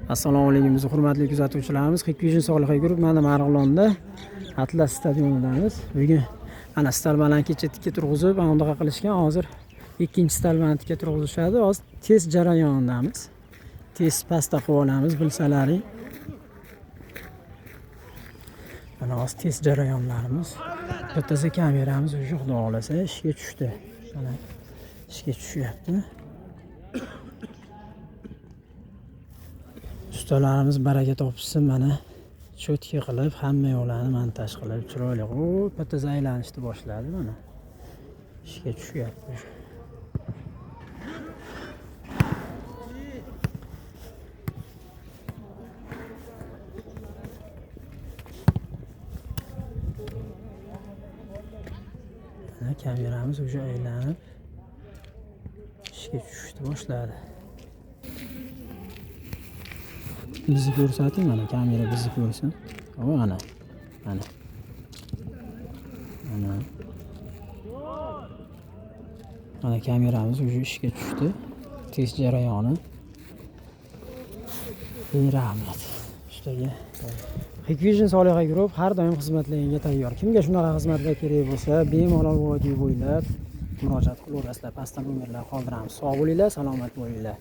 Assalomu alaykum hurmatli kuzatuvchilarimiz. Hikvision Solihiy guruh mana Marg'ilonda Atlas stadionidamiz. Bugun ana stalbalarni kecha tikka turg'izib, anaqa qilishgan. Hozir ikkinchi stalbani tikka turg'izishadi. Hozir test jarayonidamiz. Test pastda qilib olamiz bilsalaring. Mana hozir test jarayonlarimiz. Bittasi kameramiz o'sha xudo xolasa ishga tushdi. Mana ishga tushyapti. Ustalarimiz baraka topsin, mana cho'tka qilib, hamma yo'llarni montaj qilib, chiroyli qilib, bittasi aylanishni boshladi mana. Ishga tushyapti. Mana kameramiz o'sha aylanib ishga tushishni boshladi. Bizni ko'rsating, mana kamera bizni ko'rsin. Mana. Mana. Mana. Mana kameramiz o'sha ishga tushdi. Test jarayoni. Rahmat. Ustaga. Hikvision Solihiy guruh har doim xizmatlaringizga tayyor. Kimga shunaqa xizmatlar kerak bo'lsa, bemalol vodiy bo'ylab murojaat qilaverasizlar. Pastda nomerlar qoldiramiz. Sog' bo'linglar, salomat bo'linglar.